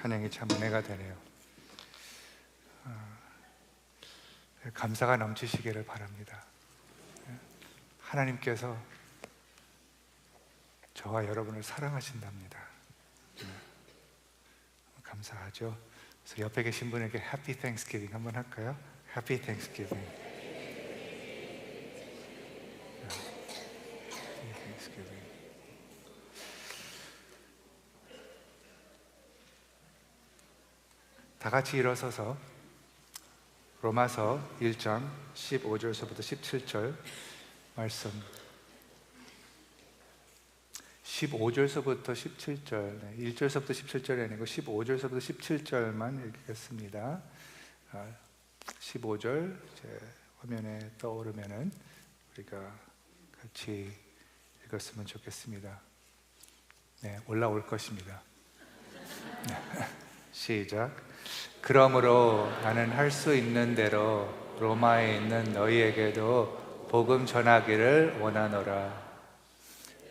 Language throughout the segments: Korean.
찬양이 참 은혜가 되네요. 감사가 넘치시기를 바랍니다. 하나님께서 저와 여러분을 사랑하신답니다. 감사하죠. 그래서 옆에 계신 분에게 Happy Thanksgiving 한번 할까요? Happy Thanksgiving. Happy Thanksgiving. 다 같이 일어서서 로마서 1장 15절서부터 17절 말씀, 15절서부터 17절, 1절서부터 17절이 아니고 15절서부터 17절만 읽겠습니다. 15절 제 화면에 떠오르면은 우리가 같이 읽었으면 좋겠습니다. 네, 올라올 것입니다. 시작. 그러므로 나는 할 수 있는 대로 로마에 있는 너희에게도 복음 전하기를 원하노라.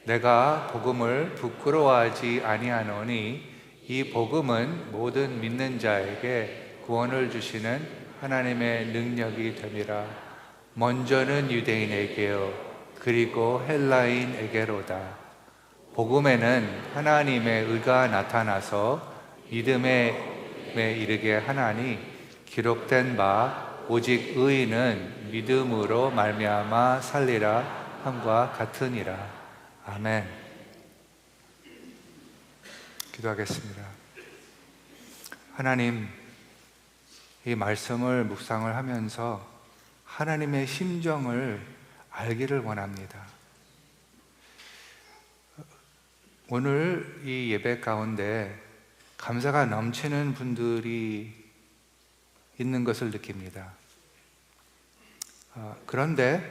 내가 복음을 부끄러워하지 아니하노니 이 복음은 모든 믿는 자에게 구원을 주시는 하나님의 능력이 됨이라. 먼저는 유대인에게요 그리고 헬라인에게로다. 복음에는 하나님의 의가 나타나서 믿음에 이르게 하나니 기록된 바 오직 의인은 믿음으로 말미암아 살리라 함과 같으니라. 아멘. 기도하겠습니다. 하나님, 이 말씀을 묵상을 하면서 하나님의 심정을 알기를 원합니다. 오늘 이 예배 가운데 감사가 넘치는 분들이 있는 것을 느낍니다. 그런데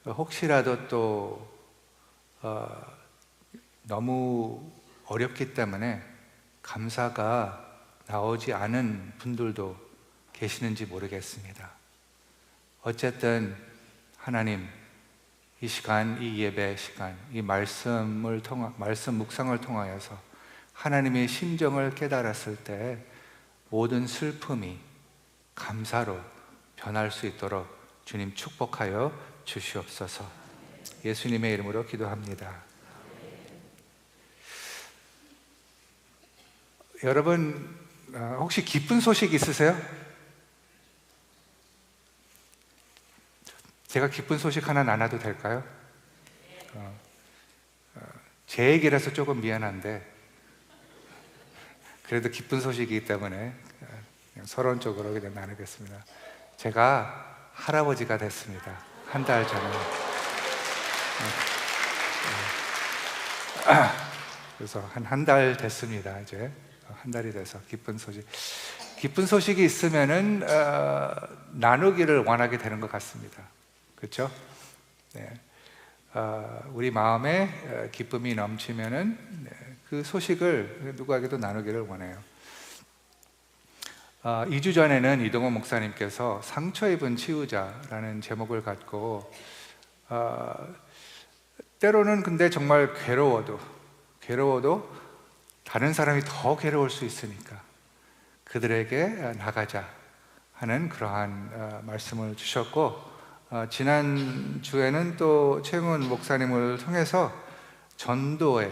혹시라도 또 너무 어렵기 때문에 감사가 나오지 않은 분들도 계시는지 모르겠습니다. 어쨌든 하나님, 이 시간, 이 예배 시간, 이 말씀 묵상을 통하여서 하나님의 심정을 깨달았을 때 모든 슬픔이 감사로 변할 수 있도록 주님 축복하여 주시옵소서. 예수님의 이름으로 기도합니다. 여러분, 혹시 기쁜 소식 있으세요? 제가 기쁜 소식 하나 나눠도 될까요? 제 얘기라서 조금 미안한데 그래도 기쁜 소식이기 때문에 그냥 서론적으로 그냥 나누겠습니다. 제가 할아버지가 됐습니다. 한 달 전에. 그래서 한 달 됐습니다. 이제 한 달이 돼서 기쁜 소식이 있으면은 나누기를 원하게 되는 것 같습니다. 그렇죠? 네. 우리 마음에 기쁨이 넘치면은 그 소식을 누구에게도 나누기를 원해요. 2주 전에는 이동호 목사님께서 상처 입은 치유자라는 제목을 갖고 때로는 근데 정말 괴로워도 다른 사람이 더 괴로울 수 있으니까 그들에게 나가자 하는 그러한 말씀을 주셨고, 지난주에는 또 최영훈 목사님을 통해서 전도에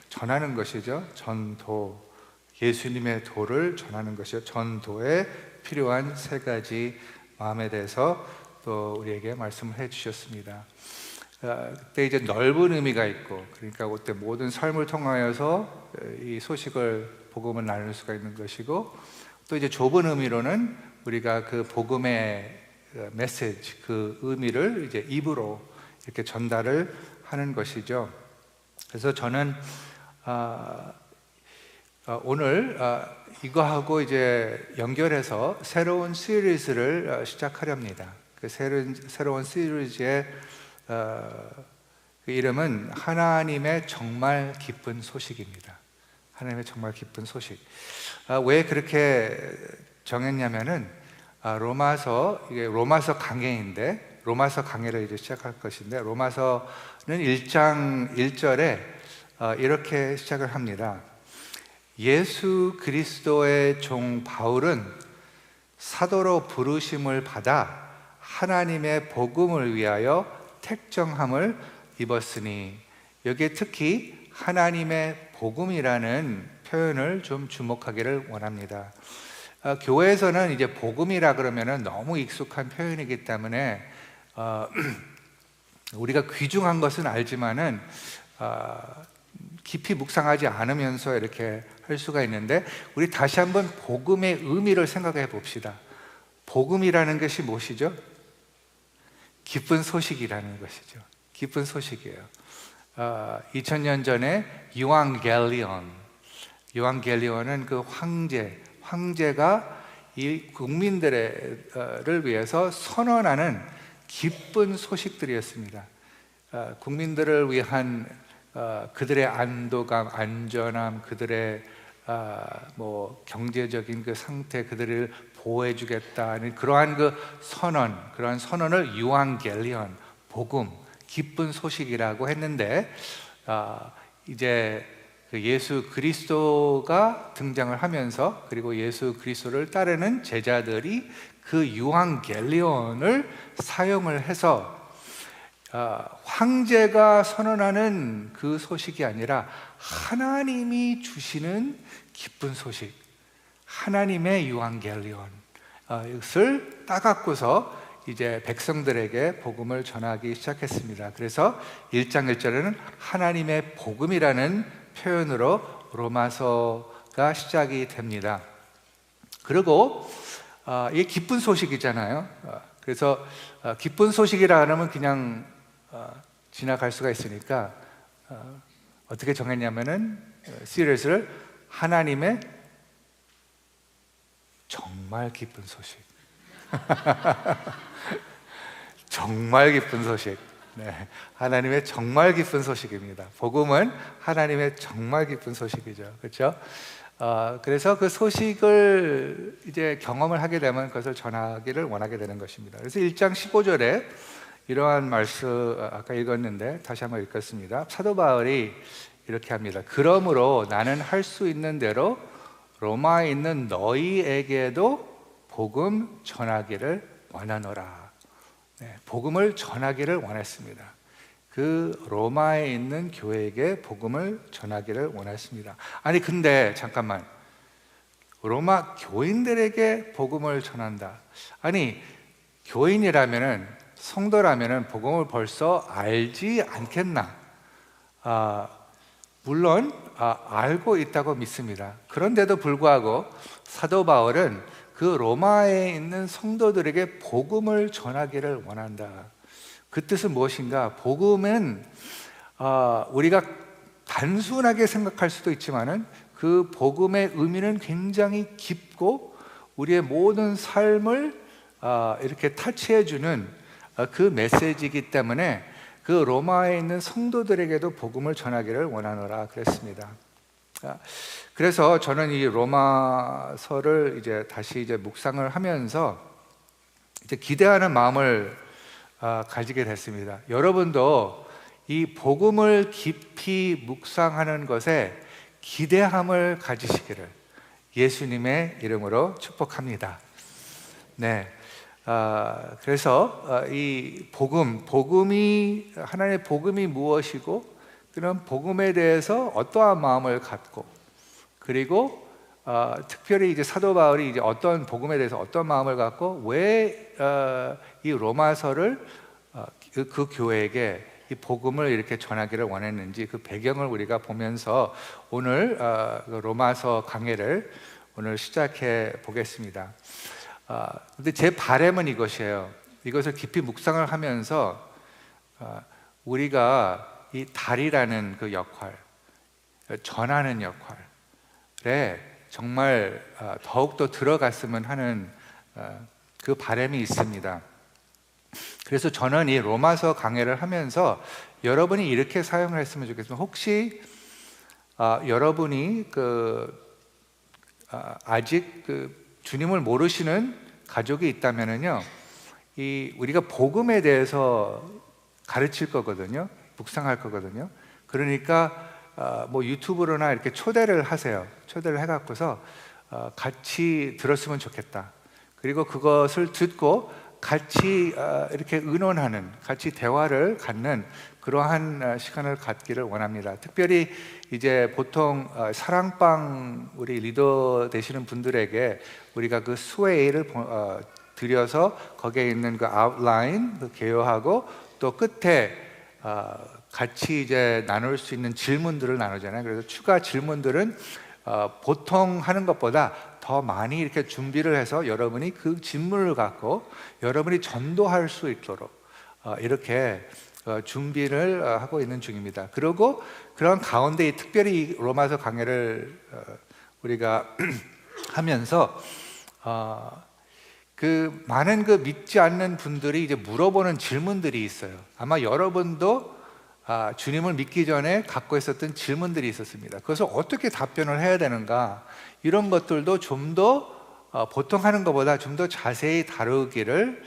전하는 것이죠. 전도, 예수님의 도를 전하는 것이죠. 전도에 필요한 3가지 마음에 대해서 또 우리에게 말씀을 해주셨습니다. 그때 이제 넓은 의미가 있고, 그러니까 그때 모든 삶을 통하여서 이 소식을, 복음을 나눌 수가 있는 것이고, 또 이제 좁은 의미로는 우리가 그 복음의 메시지, 그 의미를 이제 입으로 이렇게 전달을 하는 것이죠. 그래서 저는 오늘 이거하고 이제 연결해서 새로운 시리즈를 시작하렵니다. 그 새로운 시리즈의 그 이름은 하나님의 정말 기쁜 소식입니다. 하나님의 정말 기쁜 소식. 왜 그렇게 정했냐면은 이게 로마서 강해인데, 로마서 강해를 이제 시작할 것인데, 로마서는 1장 1절에 이렇게 시작을 합니다. 예수 그리스도의 종 바울은 사도로 부르심을 받아 하나님의 복음을 위하여 택정함을 입었으니, 여기에 특히 하나님의 복음이라는 표현을 좀 주목하기를 원합니다. 교회에서는 이제 복음이라 그러면은 너무 익숙한 표현이기 때문에 우리가 귀중한 것은 알지만은 깊이 묵상하지 않으면서 이렇게 할 수가 있는데, 우리 다시 한번 복음의 의미를 생각해 봅시다. 복음이라는 것이 무엇이죠? 기쁜 소식이라는 것이죠. 기쁜 소식이에요. 2000년 전에 유앙겔리온은 그 황제가 이 국민들을 위해서 선언하는 기쁜 소식들이었습니다. 국민들을 위한 그들의 안도감, 안전함, 그들의 경제적인 그 상태, 그들을 보호해주겠다는 그러한 그러한 선언을 유앙겔리온, 복음, 기쁜 소식이라고 했는데, 이제 그 예수 그리스도가 등장을 하면서, 그리고 예수 그리스도를 따르는 제자들이 그 유앙겔리온을 사용을 해서 황제가 선언하는 그 소식이 아니라 하나님이 주시는 기쁜 소식, 하나님의 유앙겔리온, 이것을 따갖고서 이제 백성들에게 복음을 전하기 시작했습니다. 그래서 1장 1절에는 하나님의 복음이라는 표현으로 로마서가 시작이 됩니다. 그리고 이게 기쁜 소식이잖아요. 그래서 기쁜 소식이라 하면 그냥 지나갈 수가 있으니까 어떻게 정했냐면은 시리즈를 하나님의 정말 기쁜 소식. 정말 기쁜 소식. 네, 하나님의 정말 기쁜 소식입니다. 복음은 하나님의 정말 기쁜 소식이죠. 그렇죠? 그래서 그 소식을 이제 경험을 하게 되면 그것을 전하기를 원하게 되는 것입니다. 그래서 1장 15절에 이러한 말씀 아까 읽었는데 다시 한번 읽겠습니다. 사도 바울이 이렇게 합니다. 그러므로 나는 할 수 있는 대로 로마에 있는 너희에게도 복음 전하기를 원하노라. 네, 복음을 전하기를 원했습니다. 그 로마에 있는 교회에게 복음을 전하기를 원했습니다. 아니 근데 잠깐만, 로마 교인들에게 복음을 전한다. 아니 교인이라면은, 성도라면은 복음을 벌써 알지 않겠나? 물론 알고 있다고 믿습니다. 그런데도 불구하고 사도 바울은 그 로마에 있는 성도들에게 복음을 전하기를 원한다. 그 뜻은 무엇인가? 복음은 우리가 단순하게 생각할 수도 있지만은 그 복음의 의미는 굉장히 깊고 우리의 모든 삶을 이렇게 터치해주는 그 메시지이기 때문에 그 로마에 있는 성도들에게도 복음을 전하기를 원하노라 그랬습니다. 그래서 저는 이 로마서를 이제 다시 묵상을 하면서 이제 기대하는 마음을 가지게 됐습니다. 여러분도 이 복음을 깊이 묵상하는 것에 기대함을 가지시기를 예수님의 이름으로 축복합니다. 네. 그래서 이 복음이 하나님의 복음이 무엇이고, 그런 복음에 대해서 어떠한 마음을 갖고, 그리고 특별히 이제 사도 바울이 이제 어떤 복음에 대해서 어떤 마음을 갖고 왜 이 로마서를 그 교회에게 이 복음을 이렇게 전하기를 원했는지 그 배경을 우리가 보면서 오늘 로마서 강해를 오늘 시작해 보겠습니다. 근데 제 바람은 이것이에요. 이것을 깊이 묵상을 하면서 우리가 이 달이라는 그 역할, 전하는 역할에 정말 더욱더 들어갔으면 하는 그 바람이 있습니다. 그래서 저는 이 로마서 강해를 하면서 여러분이 이렇게 사용을 했으면 좋겠습니다. 혹시 여러분이 아직 주님을 모르시는 가족이 있다면은요, 우리가 복음에 대해서 가르칠 거거든요. 묵상할 거거든요. 그러니까 뭐 유튜브로나 이렇게 초대를 하세요. 초대를 해갖고서 같이 들었으면 좋겠다. 그리고 그것을 듣고 같이 이렇게 의논하는, 같이 대화를 갖는 그러한 시간을 갖기를 원합니다. 특별히 이제 보통 사랑방 우리 리더 되시는 분들에게 우리가 그 스웨이를 드려서 거기에 있는 그 아웃라인 그 개요하고 또 끝에 같이 이제 나눌 수 있는 질문들을 나누잖아요. 그래서 추가 질문들은 보통 하는 것보다 더 많이 이렇게 준비를 해서 여러분이 그 질문을 갖고 여러분이 전도할 수 있도록 이렇게 준비를 하고 있는 중입니다. 그리고 그런 가운데 특별히 로마서 강해를 우리가 하면서 그 많은 그 믿지 않는 분들이 이제 물어보는 질문들이 있어요. 아마 여러분도 주님을 믿기 전에 갖고 있었던 질문들이 있었습니다. 그래서 어떻게 답변을 해야 되는가, 이런 것들도 좀 더 보통 하는 것보다 좀 더 자세히 다루기를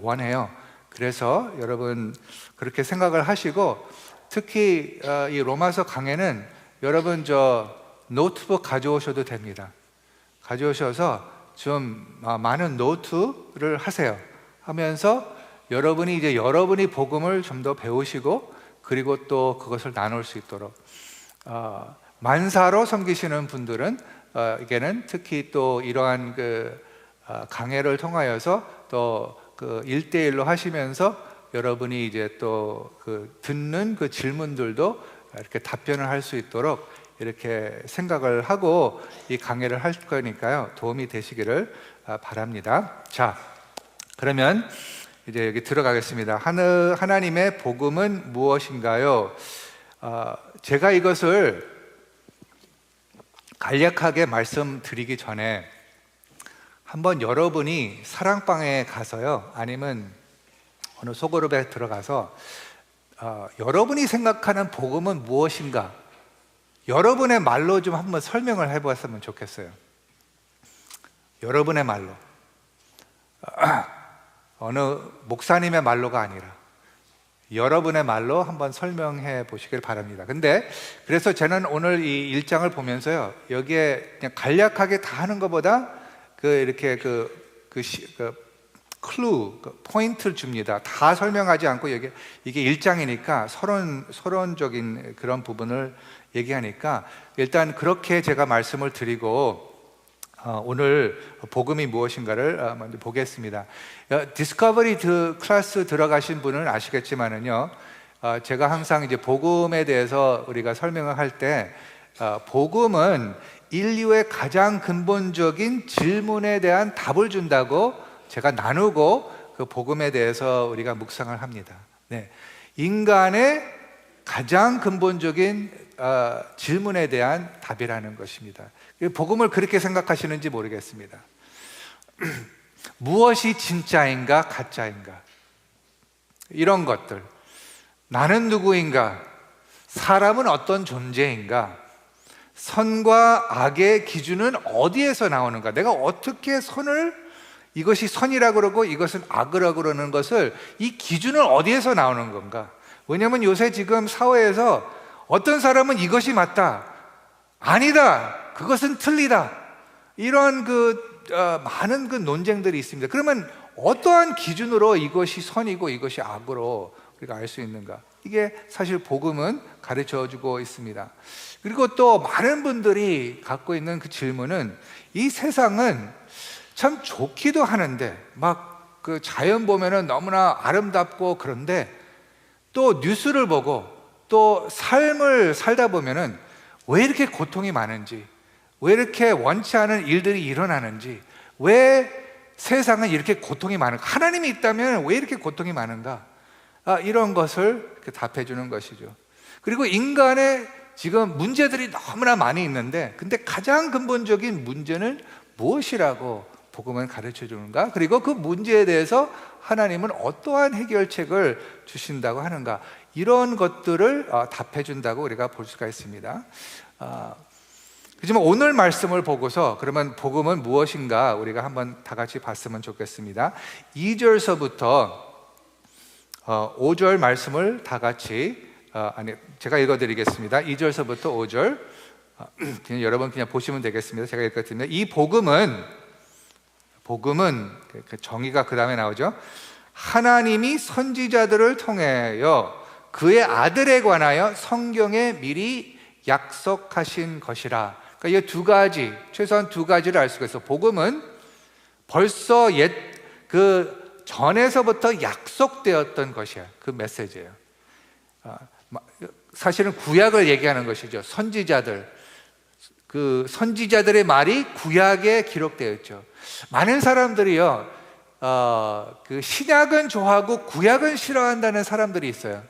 원해요. 그래서 여러분 그렇게 생각을 하시고, 특히 이 로마서 강해는 여러분 저 노트북 가져오셔도 됩니다. 가져오셔서 좀 많은 노트를 하세요. 하면서 여러분이 이제 여러분이 복음을 좀 더 배우시고, 그리고 또 그것을 나눌 수 있도록 만사로 섬기시는 분들은 이게는 특히 또 이러한 그 강해를 통하여서 또 그 1대1로 하시면서 여러분이 이제 또 그 듣는 그 질문들도 이렇게 답변을 할 수 있도록 이렇게 생각을 하고 이 강해를 할 거니까요, 도움이 되시기를 바랍니다. 자, 그러면 이제 여기 들어가겠습니다. 하나님의 복음은 무엇인가요? 제가 이것을 간략하게 말씀드리기 전에 한번 여러분이 사랑방에 가서요, 아니면 어느 소그룹에 들어가서 여러분이 생각하는 복음은 무엇인가, 여러분의 말로 좀 한번 설명을 해보았으면 좋겠어요. 여러분의 말로, 어느 목사님의 말로가 아니라 여러분의 말로 한번 설명해 보시길 바랍니다. 근데 그래서 저는 오늘 이 1장을 보면서요, 여기에 그냥 간략하게 다 하는 것보다 이렇게 클루, 포인트를 줍니다. 다 설명하지 않고 이게 1장이니까 서론적인 그런 부분을 얘기하니까 일단 그렇게 제가 말씀을 드리고 오늘 복음이 무엇인가를 먼저 보겠습니다. 디스커버리 클래스 들어가신 분은 아시겠지만은요, 제가 항상 이제 복음에 대해서 우리가 설명을 할 때 복음은 인류의 가장 근본적인 질문에 대한 답을 준다고 제가 나누고 그 복음에 대해서 우리가 묵상을 합니다. 네. 인간의 가장 근본적인 질문에 대한 답이라는 것입니다. 복음을 그렇게 생각하시는지 모르겠습니다. 무엇이 진짜인가 가짜인가, 이런 것들, 나는 누구인가, 사람은 어떤 존재인가, 선과 악의 기준은 어디에서 나오는가, 내가 어떻게 이것이 선이라고 그러고 이것은 악이라고 그러는 것을, 이 기준은 어디에서 나오는 건가. 왜냐하면 요새 지금 사회에서 어떤 사람은 이것이 맞다, 아니다, 그것은 틀리다, 이런 많은 그 논쟁들이 있습니다. 그러면 어떠한 기준으로 이것이 선이고 이것이 악으로 우리가 알 수 있는가? 이게 사실 복음은 가르쳐 주고 있습니다. 그리고 또 많은 분들이 갖고 있는 그 질문은, 이 세상은 참 좋기도 하는데 막 그 자연 보면은 너무나 아름답고, 그런데 또 뉴스를 보고 또 삶을 살다 보면은 왜 이렇게 고통이 많은지, 왜 이렇게 원치 않은 일들이 일어나는지, 왜 세상은 이렇게 고통이 많은가, 하나님이 있다면 왜 이렇게 고통이 많은가, 이런 것을 답해 주는 것이죠. 그리고 인간의 지금 문제들이 너무나 많이 있는데, 근데 가장 근본적인 문제는 무엇이라고 복음은 가르쳐 주는가, 그리고 그 문제에 대해서 하나님은 어떠한 해결책을 주신다고 하는가, 이런 것들을 답해 준다고 우리가 볼 수가 있습니다. 하지만 오늘 말씀을 보고서 그러면 복음은 무엇인가 우리가 한번 다 같이 봤으면 좋겠습니다. 2절서부터 5절 말씀을 다 같이 제가 읽어드리겠습니다. 2절서부터 5절. 그냥 여러분 그냥 보시면 되겠습니다. 제가 읽거든요. 이 복음은 그 정의가 그 다음에 나오죠. 하나님이 선지자들을 통하여 그의 아들에 관하여 성경에 미리 약속하신 것이라. 그러니까 이 두 가지, 최소한 두 가지를 알 수가 있어. 복음은 벌써 그 전에서부터 약속되었던 것이야. 그 메시지예요. 사실은 구약을 얘기하는 것이죠. 그 선지자들의 말이 구약에 기록되어 있죠. 많은 사람들이요, 그 신약은 좋아하고 구약은 싫어한다는 사람들이 있어요.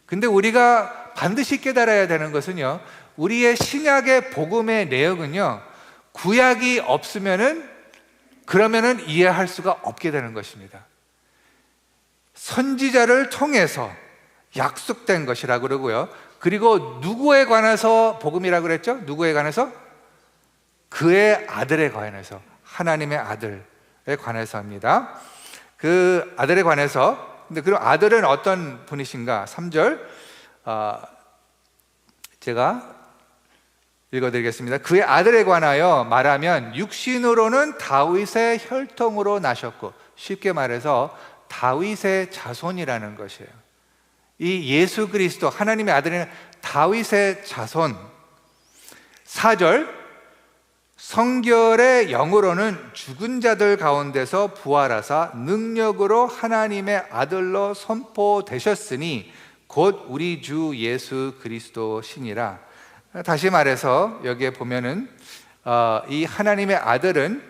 근데 우리가 반드시 깨달아야 되는 것은요, 우리의 신약의 복음의 내용은요, 구약이 없으면은 그러면은 이해할 수가 없게 되는 것입니다. 선지자를 통해서 약속된 것이라고 그러고요. 그리고 누구에 관해서 복음이라고 그랬죠? 누구에 관해서? 그의 아들에 관해서, 하나님의 아들에 관해서입니다. 그 아들에 관해서. 근데 그럼 아들은 어떤 분이신가? 3절 제가 읽어드리겠습니다. 그의 아들에 관하여 말하면 육신으로는 다윗의 혈통으로 나셨고, 쉽게 말해서 다윗의 자손이라는 것이에요. 이 예수 그리스도 하나님의 아들은 다윗의 자손. 4절 성결의 영으로는 죽은 자들 가운데서 부활하사 능력으로 하나님의 아들로 선포되셨으니 곧 우리 주 예수 그리스도시니라. 다시 말해서 여기에 보면은 이 하나님의 아들은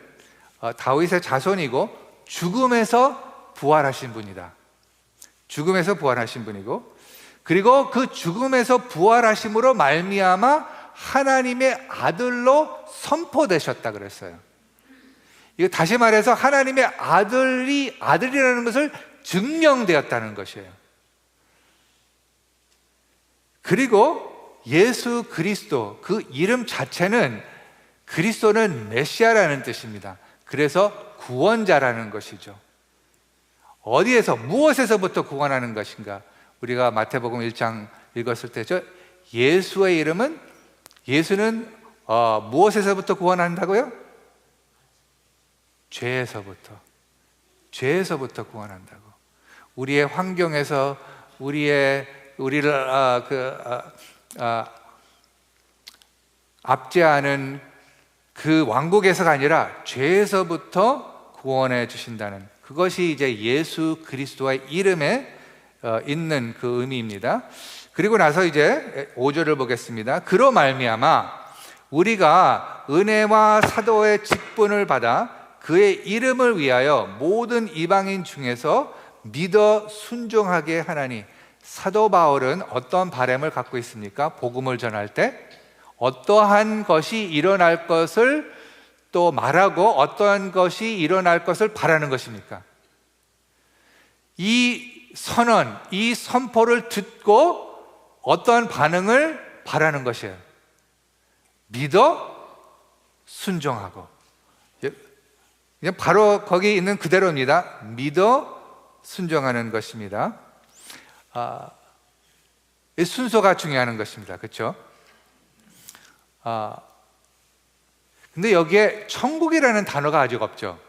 다윗의 자손이고 죽음에서 부활하신 분이다. 죽음에서 부활하신 분이고, 그리고 그 죽음에서 부활하심으로 말미암아 하나님의 아들로 선포되셨다 그랬어요. 이거 다시 말해서 하나님의 아들이라는 것을 증명되었다는 것이에요. 그리고 예수 그리스도, 그 이름 자체는, 그리스도는 메시아라는 뜻입니다. 그래서 구원자라는 것이죠. 어디에서, 무엇에서부터 구원하는 것인가? 우리가 마태복음 1장 읽었을 때 예수의 이름은, 예수는 무엇에서부터 구원한다고요? 죄에서부터 구원한다고. 우리의 환경에서 우리를 압제하는 그 왕국에서가 아니라 죄에서부터 구원해 주신다는, 그것이 이제 예수 그리스도의 이름에 있는 그 의미입니다. 그리고 나서 이제 5절을 보겠습니다. 그로 말미암아 우리가 은혜와 사도의 직분을 받아 그의 이름을 위하여 모든 이방인 중에서 믿어 순종하게 하나니. 사도 바울은 어떤 바람을 갖고 있습니까? 복음을 전할 때 어떠한 것이 일어날 것을 또 말하고 어떠한 것이 일어날 것을 바라는 것입니까? 이 선언, 이 선포를 듣고 어떠한 반응을 바라는 것이에요. 믿어 순종하고. 그냥 바로 거기 있는 그대로입니다. 믿어 순종하는 것입니다. 이 순서가 중요한 것입니다. 그렇죠? 근데 여기에 천국이라는 단어가 아직 없죠.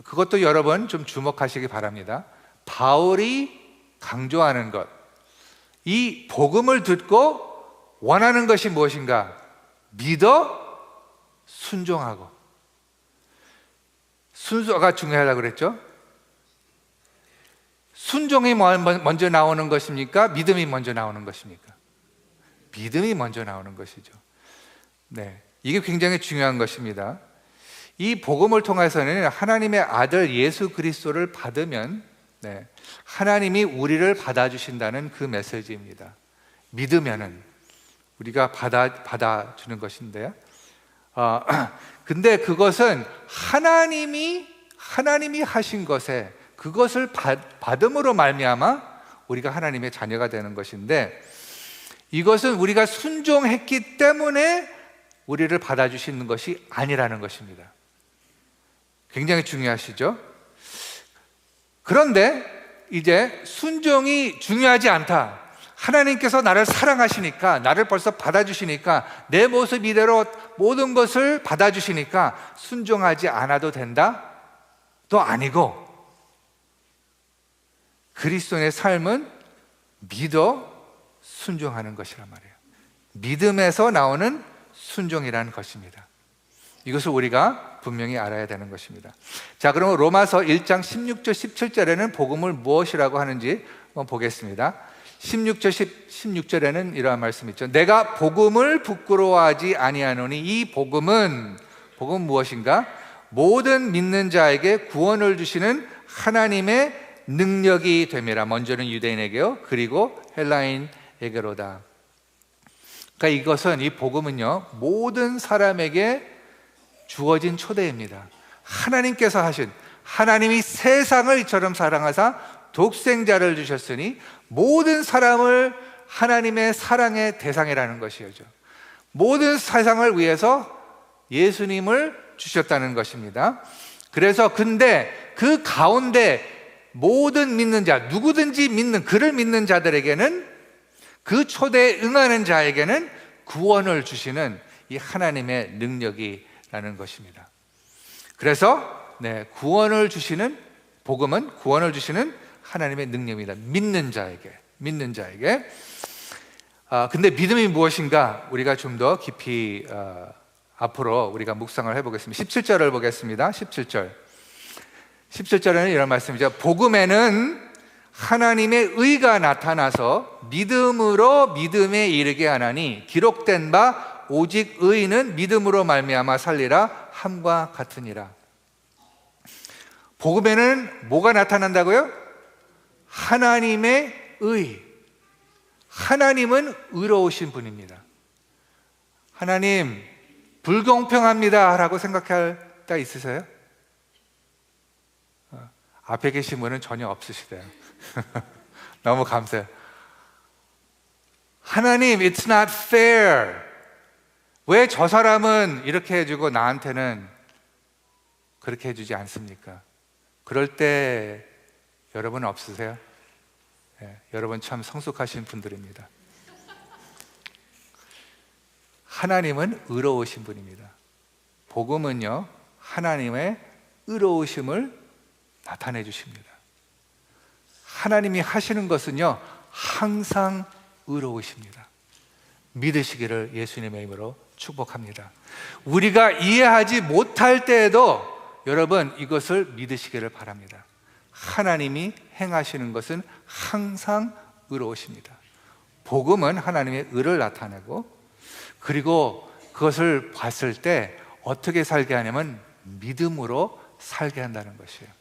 그것도 여러분 좀 주목하시기 바랍니다. 바울이 강조하는 것, 이 복음을 듣고 원하는 것이 무엇인가? 믿어 순종하고. 순서가 중요하다고 그랬죠? 순종이 먼저 나오는 것입니까? 믿음이 먼저 나오는 것입니까? 믿음이 먼저 나오는 것이죠. 네, 이게 굉장히 중요한 것입니다. 이 복음을 통해서는 하나님의 아들 예수 그리스도를 받으면 하나님이 우리를 받아주신다는 그 메시지입니다. 믿으면은 우리가 받아주는 것인데요. 근데 그것은 하나님이 하신 것에, 그것을 받음으로 말미암아 우리가 하나님의 자녀가 되는 것인데, 이것은 우리가 순종했기 때문에 우리를 받아주시는 것이 아니라는 것입니다. 굉장히 중요하시죠? 그런데 이제 순종이 중요하지 않다. 하나님께서 나를 사랑하시니까, 나를 벌써 받아주시니까, 내 모습 이대로 모든 것을 받아주시니까 순종하지 않아도 된다? 또 아니고, 그리스도인의 삶은 믿어 순종하는 것이란 말이에요. 믿음에서 나오는 순종이라는 것입니다. 이것을 우리가 분명히 알아야 되는 것입니다. 자, 그럼 로마서 1장 16절 17절에는 복음을 무엇이라고 하는지 한번 보겠습니다. 16절에는 이러한 말씀이 있죠. 내가 복음을 부끄러워하지 아니하노니 이 복음은 무엇인가? 모든 믿는 자에게 구원을 주시는 하나님의 능력이 됨이라. 먼저는 유대인에게요, 그리고 헬라인에게로다. 그러니까 이것은, 이 복음은요, 모든 사람에게 주어진 초대입니다. 하나님께서 하신, 하나님이 세상을 이처럼 사랑하사 독생자를 주셨으니 모든 사람을 하나님의 사랑의 대상이라는 것이죠. 모든 세상을 위해서 예수님을 주셨다는 것입니다. 그래서 근데 그 가운데 모든 믿는 자, 누구든지 믿는, 그를 믿는 자들에게는, 그 초대에 응하는 자에게는 구원을 주시는 이 하나님의 능력이라는 것입니다. 그래서 구원을 주시는, 복음은 구원을 주시는 하나님의 능력입니다. 믿는 자에게. 근데 믿음이 무엇인가? 우리가 좀 더 깊이 앞으로 우리가 묵상을 해보겠습니다. 17절을 보겠습니다. 17절에는 이런 말씀이죠. 복음에는 하나님의 의가 나타나서 믿음으로 믿음에 이르게 하나니 기록된 바 오직 의인은 믿음으로 말미암아 살리라 함과 같으니라. 복음에는 뭐가 나타난다고요? 하나님의 의. 하나님은 의로우신 분입니다. 하나님 불공평합니다 라고 생각할 때 있으세요? 앞에 계신 분은 전혀 없으시대요. 너무 감사해요. 하나님, it's not fair. 왜 저 사람은 이렇게 해주고 나한테는 그렇게 해주지 않습니까? 그럴 때 여러분 없으세요? 여러분 참 성숙하신 분들입니다. 하나님은 의로우신 분입니다. 복음은요, 하나님의 의로우심을 나타내 주십니다. 하나님이 하시는 것은요, 항상 의로우십니다. 믿으시기를 예수님의 이름으로 축복합니다. 우리가 이해하지 못할 때에도 여러분 이것을 믿으시기를 바랍니다. 하나님이 행하시는 것은 항상 의로우십니다. 복음은 하나님의 의를 나타내고, 그리고 그것을 봤을 때 어떻게 살게 하냐면 믿음으로 살게 한다는 것이에요.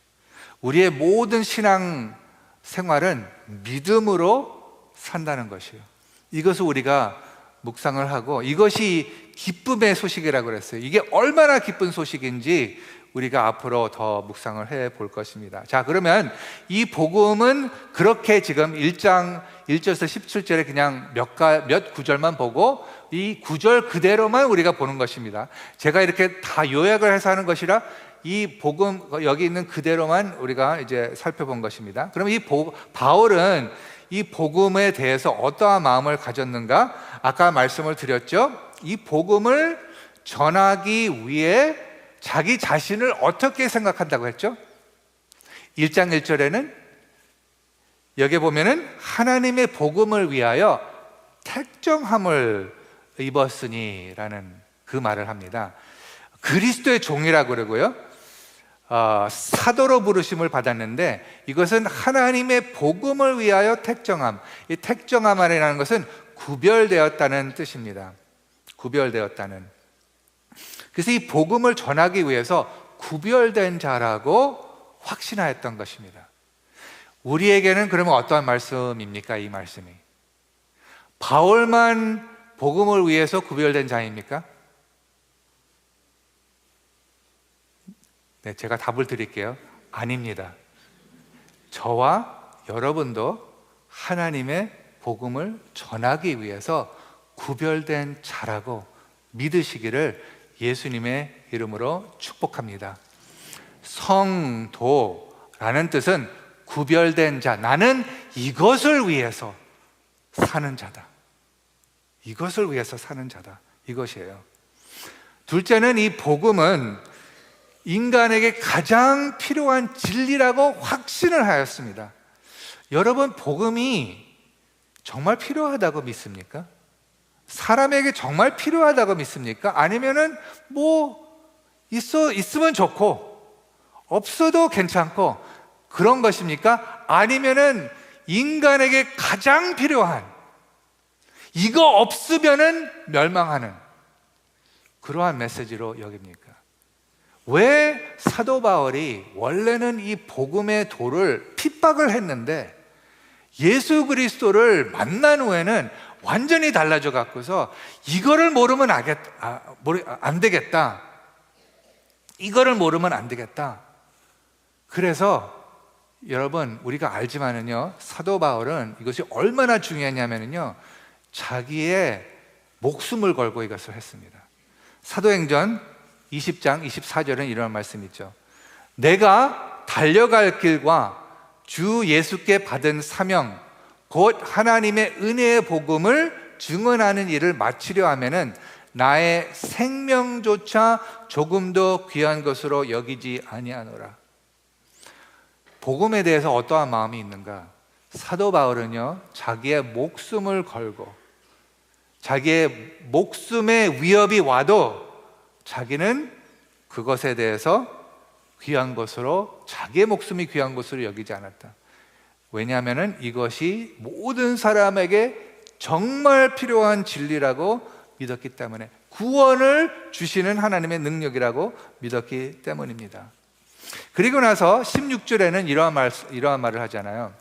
우리의 모든 신앙 생활은 믿음으로 산다는 것이에요. 이것을 우리가 묵상을 하고, 이것이 기쁨의 소식이라고 그랬어요. 이게 얼마나 기쁜 소식인지 우리가 앞으로 더 묵상을 해 볼 것입니다. 자, 그러면 이 복음은 그렇게 지금 1장 1절에서 17절에 그냥 몇 구절만 보고 이 구절 그대로만 우리가 보는 것입니다. 제가 이렇게 다 요약을 해서 하는 것이라 이 복음 여기 있는 그대로만 우리가 이제 살펴본 것입니다. 그럼 이 바울은 이 복음에 대해서 어떠한 마음을 가졌는가? 아까 말씀을 드렸죠. 이 복음을 전하기 위해 자기 자신을 어떻게 생각한다고 했죠? 1장 1절에는 여기 보면은 하나님의 복음을 위하여 택정함을 입었으니 라는 그 말을 합니다. 그리스도의 종이라고 그러고요, 사도로 부르심을 받았는데 이것은 하나님의 복음을 위하여 택정함. 이 택정함이라는 것은 구별되었다는 뜻입니다. 구별되었다는. 그래서 이 복음을 전하기 위해서 구별된 자라고 확신하였던 것입니다. 우리에게는 그러면 어떠한 말씀입니까? 이 말씀이 바울만 복음을 위해서 구별된 자입니까? 네, 제가 답을 드릴게요. 아닙니다. 저와 여러분도 하나님의 복음을 전하기 위해서 구별된 자라고 믿으시기를 예수님의 이름으로 축복합니다. 성도라는 뜻은 구별된 자, 나는 이것을 위해서 사는 자다. 이것을 위해서 사는 자다. 이것이에요. 둘째는 이 복음은 인간에게 가장 필요한 진리라고 확신을 하였습니다. 여러분, 복음이 정말 필요하다고 믿습니까? 사람에게 정말 필요하다고 믿습니까? 아니면은 있으면 좋고 없어도 괜찮고 그런 것입니까? 아니면은 인간에게 가장 필요한, 이거 없으면은 멸망하는 그러한 메시지로 여깁니까? 왜 사도 바울이 원래는 이 복음의 도를 핍박을 했는데 예수 그리스도를 만난 후에는 완전히 달라져 갖고서 이거를 모르면 안 되겠다. 이거를 모르면 안 되겠다. 그래서 여러분, 우리가 알지만은요, 사도 바울은 이것이 얼마나 중요하냐면요, 자기의 목숨을 걸고 이것을 했습니다. 사도행전 20장 24절은 이런 말씀이 있죠. 내가 달려갈 길과 주 예수께 받은 사명, 곧 하나님의 은혜의 복음을 증언하는 일을 마치려 하면은 나의 생명조차 조금도 귀한 것으로 여기지 아니하노라. 복음에 대해서 어떠한 마음이 있는가? 사도 바울은요, 자기의 목숨을 걸고 자기의 목숨의 위협이 와도 자기는 그것에 대해서 귀한 것으로, 자기의 목숨이 귀한 것으로 여기지 않았다. 왜냐하면 이것이 모든 사람에게 정말 필요한 진리라고 믿었기 때문에, 구원을 주시는 하나님의 능력이라고 믿었기 때문입니다. 그리고 나서 16절에는 이러한 말을 하잖아요.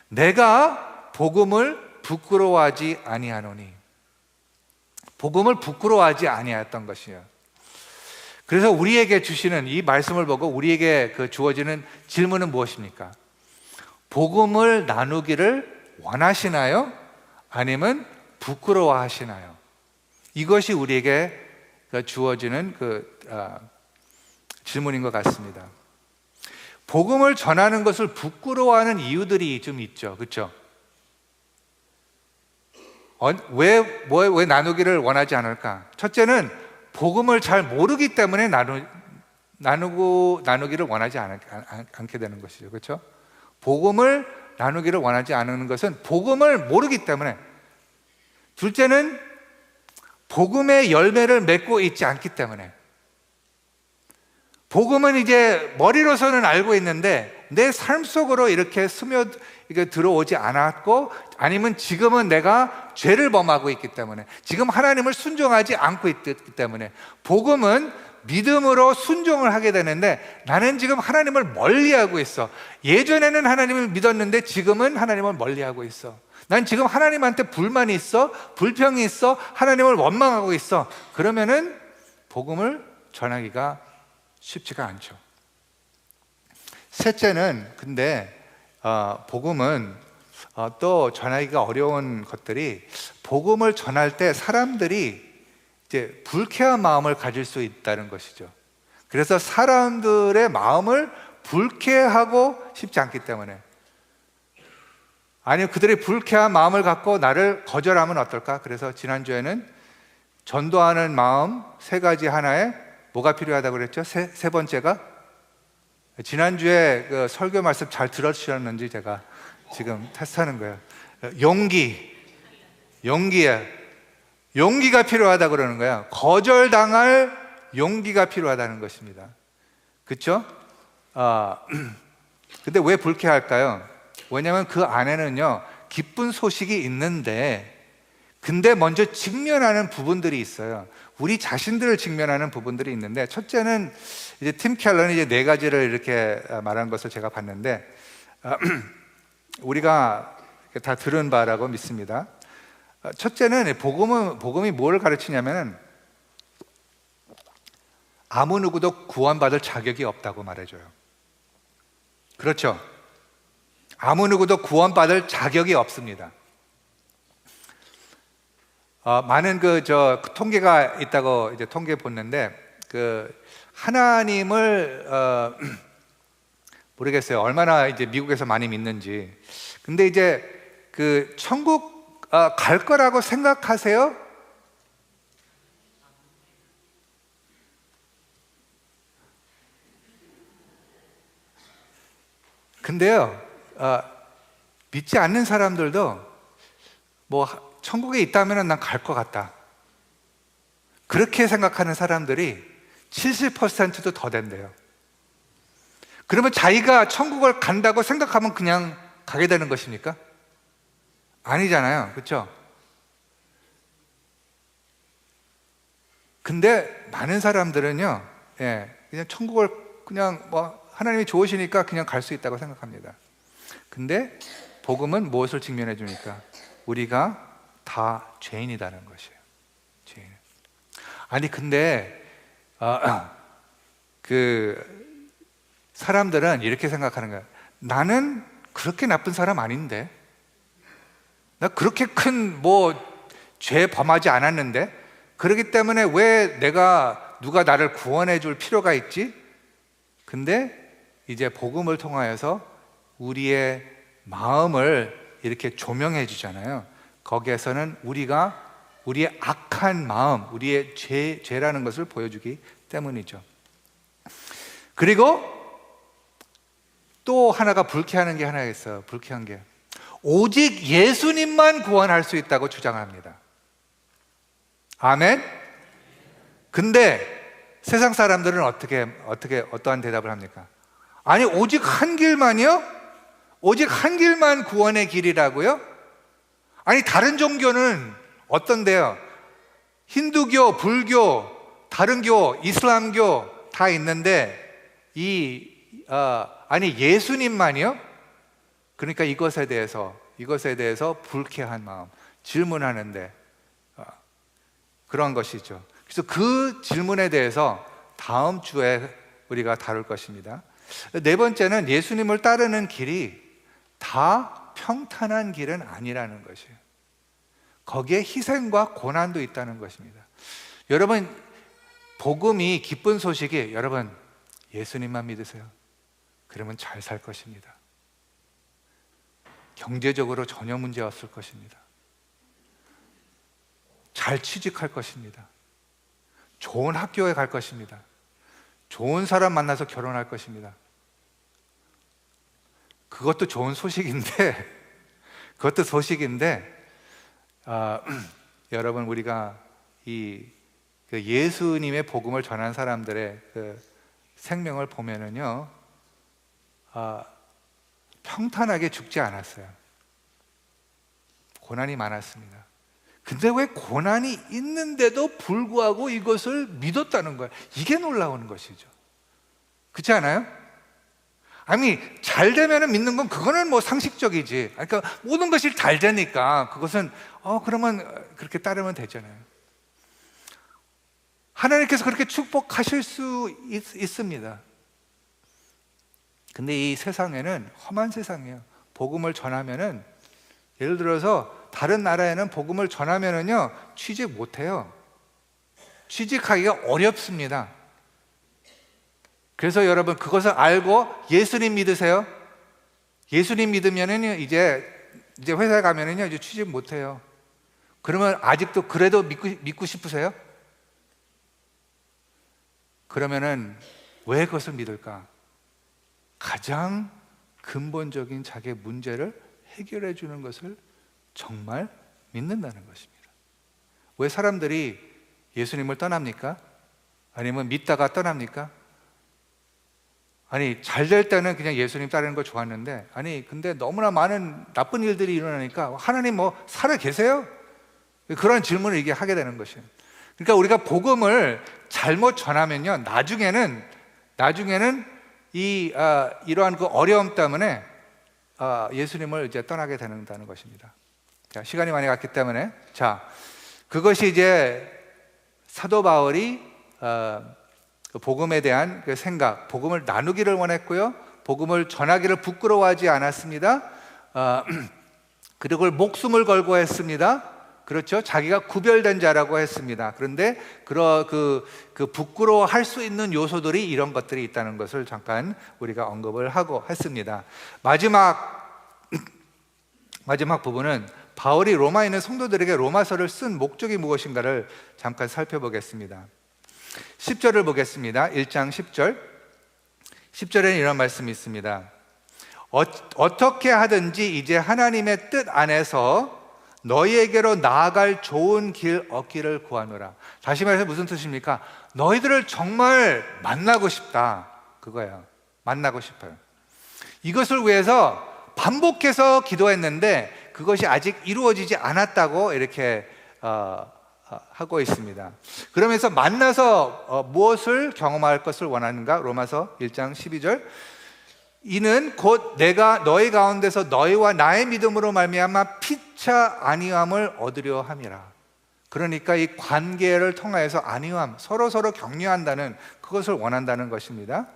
내가 복음을 부끄러워하지 아니하노니. 복음을 부끄러워하지 아니하였던 것이에요. 그래서 우리에게 주시는 이 말씀을 보고 우리에게 주어지는 질문은 무엇입니까? 복음을 나누기를 원하시나요? 아니면 부끄러워하시나요? 이것이 우리에게 주어지는 질문인 것 같습니다. 복음을 전하는 것을 부끄러워하는 이유들이 좀 있죠. 그렇죠? 왜 나누기를 원하지 않을까? 첫째는 복음을 잘 모르기 때문에 나누기를 원하지 않게 되는 것이죠. 그렇죠? 복음을 나누기를 원하지 않는 것은 복음을 모르기 때문에. 둘째는 복음의 열매를 맺고 있지 않기 때문에. 복음은 이제 머리로서는 알고 있는데 내 삶 속으로 이렇게 들어오지 않았고, 아니면 지금은 내가 죄를 범하고 있기 때문에, 지금 하나님을 순종하지 않고 있기 때문에. 복음은 믿음으로 순종을 하게 되는데 나는 지금 하나님을 멀리하고 있어. 예전에는 하나님을 믿었는데 지금은 하나님을 멀리하고 있어. 난 지금 하나님한테 불만이 있어, 불평이 있어, 하나님을 원망하고 있어. 그러면은 복음을 전하기가 쉽지가 않죠. 셋째는, 근데 복음은 또 전하기가 어려운 것들이, 복음을 전할 때 사람들이 이제 불쾌한 마음을 가질 수 있다는 것이죠. 그래서 사람들의 마음을 불쾌하고 싶지 않기 때문에, 아니면 그들이 불쾌한 마음을 갖고 나를 거절하면 어떨까? 그래서 지난주에는 전도하는 마음 세 가지 하나에 뭐가 필요하다고 그랬죠? 세 번째가, 지난주에 설교 말씀 잘 들어주셨는지 제가 지금 테스트하는 거예요. 용기가 필요하다고 그러는 거예요. 거절당할 용기가 필요하다는 것입니다. 그렇죠? 근데 왜 불쾌할까요? 왜냐하면 그 안에는요, 기쁜 소식이 있는데, 근데 먼저 직면하는 부분들이 있어요. 우리 자신들을 직면하는 부분들이 있는데, 첫째는 이제 팀 켈러는 이제 네 가지를 이렇게 말한 것을 제가 봤는데, 우리가 다 들은 바라고 믿습니다. 첫째는 복음이 뭘 가르치냐면은 아무 누구도 구원받을 자격이 없다고 말해줘요. 그렇죠? 아무 누구도 구원받을 자격이 없습니다. 많은 통계가 있다고 이제 통계 봤는데, 하나님을 모르겠어요. 얼마나 이제 미국에서 많이 믿는지. 근데 이제 그 천국 갈 거라고 생각하세요? 근데요, 믿지 않는 사람들도 뭐 천국에 있다면 난 갈 것 같다, 그렇게 생각하는 사람들이 70%도 더 된대요. 그러면 자기가 천국을 간다고 생각하면 그냥 가게 되는 것입니까? 아니잖아요. 그렇죠? 근데 많은 사람들은요, 그냥 천국을 그냥 뭐 하나님이 좋으시니까 그냥 갈 수 있다고 생각합니다. 근데 복음은 무엇을 직면해 주니까? 우리가 다 죄인이라는 것이에요. 죄인. 아니 근데 그 사람들은 이렇게 생각하는 거야. 나는 그렇게 나쁜 사람 아닌데, 나 그렇게 큰 뭐 죄 범하지 않았는데, 그렇기 때문에 왜 누가 나를 구원해 줄 필요가 있지? 근데 이제 복음을 통하여서 우리의 마음을 이렇게 조명해 주잖아요. 거기에서는 우리의 악한 마음, 우리의 죄라는 것을 보여주기 때문이죠. 그리고 또 하나가 불쾌한 게 하나 있어요. 불쾌한 게, 오직 예수님만 구원할 수 있다고 주장합니다. 아멘? 근데 세상 사람들은 어떠한 대답을 합니까? 아니, 오직 한 길만이요? 오직 한 길만 구원의 길이라고요? 아니, 다른 종교는 어떤데요? 힌두교, 불교, 다른 교, 이슬람교 다 있는데 아니 예수님만이요? 그러니까 이것에 대해서 불쾌한 마음, 질문하는데 그런 것이죠. 그래서 그 질문에 대해서 다음 주에 우리가 다룰 것입니다. 네 번째는 예수님을 따르는 길이 다 평탄한 길은 아니라는 것이에요. 거기에 희생과 고난도 있다는 것입니다. 여러분, 복음이, 기쁜 소식이, 여러분 예수님만 믿으세요. 그러면 잘 살 것입니다. 경제적으로 전혀 문제 없을 것입니다. 잘 취직할 것입니다. 좋은 학교에 갈 것입니다. 좋은 사람 만나서 결혼할 것입니다. 그것도 좋은 소식인데 여러분, 우리가 그 예수님의 복음을 전한 사람들의 그 생명을 보면은요, 평탄하게 죽지 않았어요. 고난이 많았습니다. 근데 왜 고난이 있는데도 불구하고 이것을 믿었다는 거예요. 이게 놀라운 것이죠. 그렇지 않아요? 아니, 잘 되면 믿는 건 그거는 뭐 상식적이지. 그러니까 모든 것이 잘 되니까 그것은 그러면 그렇게 따르면 되잖아요. 하나님께서 그렇게 축복하실 수 있습니다. 근데 이 세상에는 험한 세상이에요. 복음을 전하면은, 예를 들어서 다른 나라에는 복음을 전하면은요, 취직 못해요. 취직하기가 어렵습니다. 그래서 여러분, 그것을 알고 예수님 믿으세요. 예수님 믿으면은 이제 회사에 가면은요, 이제 취직 못해요. 그러면 아직도 그래도 믿고 싶으세요? 그러면은 왜 그것을 믿을까? 가장 근본적인 자기의 문제를 해결해 주는 것을 정말 믿는다는 것입니다. 왜 사람들이 예수님을 떠납니까? 아니면 믿다가 떠납니까? 아니, 잘 될 때는 그냥 예수님 따르는 거 좋았는데, 아니 근데 너무나 많은 나쁜 일들이 일어나니까 하나님 뭐 살아 계세요? 그런 질문을 이게 하게 되는 것이에요. 그러니까 우리가 복음을 잘못 전하면요, 나중에는 이러한 그 어려움 때문에 예수님을 이제 떠나게 된다는 것입니다. 자, 시간이 많이 갔기 때문에, 그것이 이제 사도 바울이 복음에 대한 그 생각, 복음을 나누기를 원했고요, 복음을 전하기를 부끄러워하지 않았습니다. 그리고 목숨을 걸고 했습니다. 그렇죠? 자기가 구별된 자라고 했습니다. 그런데 그 부끄러워할 수 있는 요소들이 이런 것들이 있다는 것을 잠깐 우리가 언급을 하고 했습니다. 마지막 부분은 바울이 로마에 있는 성도들에게 로마서를 쓴 목적이 무엇인가를 잠깐 살펴보겠습니다. 10절을 보겠습니다. 1장 10절. 10절에는 이런 말씀이 있습니다. 어떻게 하든지 이제 하나님의 뜻 안에서 너희에게로 나아갈 좋은 길 얻기를 구하노라. 다시 말해서 무슨 뜻입니까? 너희들을 정말 만나고 싶다, 그거예요. 만나고 싶어요. 이것을 위해서 반복해서 기도했는데 그것이 아직 이루어지지 않았다고 이렇게 하고 있습니다. 그러면서 만나서 무엇을 경험할 것을 원하는가? 로마서 1장 12절. 이는 곧 내가 너희 가운데서 너희와 나의 믿음으로 말미암아 피차 안위함을 얻으려 함이라. 그러니까 이 관계를 통하여서 안위함, 서로 격려한다는, 그것을 원한다는 것입니다.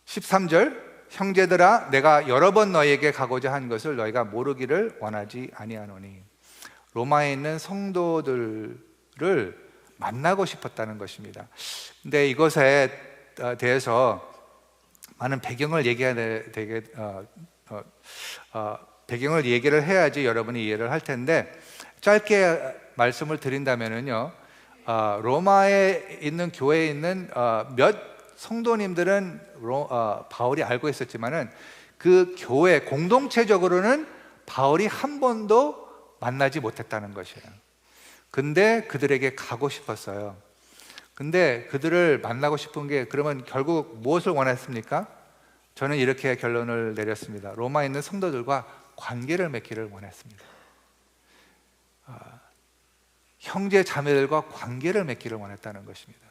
13절. 형제들아, 내가 여러 번 너희에게 가고자 한 것을 너희가 모르기를 원하지 아니하노니. 로마에 있는 성도들을 만나고 싶었다는 것입니다. 근데 이것에 대해서 많은 배경을 배경을 얘기를 해야지 여러분이 이해를 할 텐데, 짧게 말씀을 드린다면요, 로마에 있는 교회에 있는 몇 성도님들은 바울이 알고 있었지만은 그 교회 공동체적으로는 바울이 한 번도 만나지 못했다는 것이에요. 근데 그들에게 가고 싶었어요. 근데 그들을 만나고 싶은 게, 그러면 결국 무엇을 원했습니까? 저는 이렇게 결론을 내렸습니다. 로마에 있는 성도들과 관계를 맺기를 원했습니다. 형제 자매들과 관계를 맺기를 원했다는 것입니다.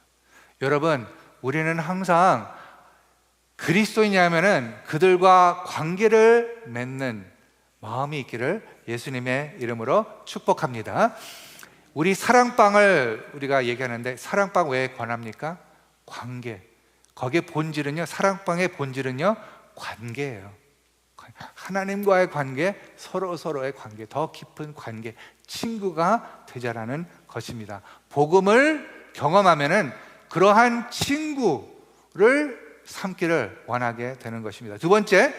여러분, 우리는 항상 그리스도인이라면은 그들과 관계를 맺는 마음이 있기를 예수님의 이름으로 축복합니다. 우리 사랑방을 우리가 얘기하는데, 사랑방 왜 권합니까? 관계. 거기에 본질은요, 사랑방의 본질은요, 관계예요. 하나님과의 관계, 서로의 관계, 더 깊은 관계, 친구가 되자라는 것입니다. 복음을 경험하면은 그러한 친구를 삼기를 원하게 되는 것입니다. 두 번째는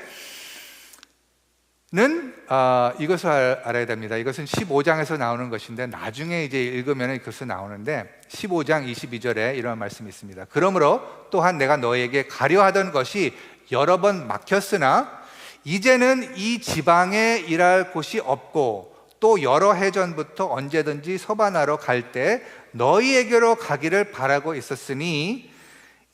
이것을 알아야 됩니다. 이것은 15장에서 나오는 것인데, 나중에 이제 읽으면 이것이 나오는데, 15장 22절에 이런 말씀이 있습니다. 그러므로 또한 내가 너에게 가려 하던 것이 여러 번 막혔으나 이제는 이 지방에 일할 곳이 없고, 또 여러 해 전부터 언제든지 서바나로 갈 때 너희에게로 가기를 바라고 있었으니,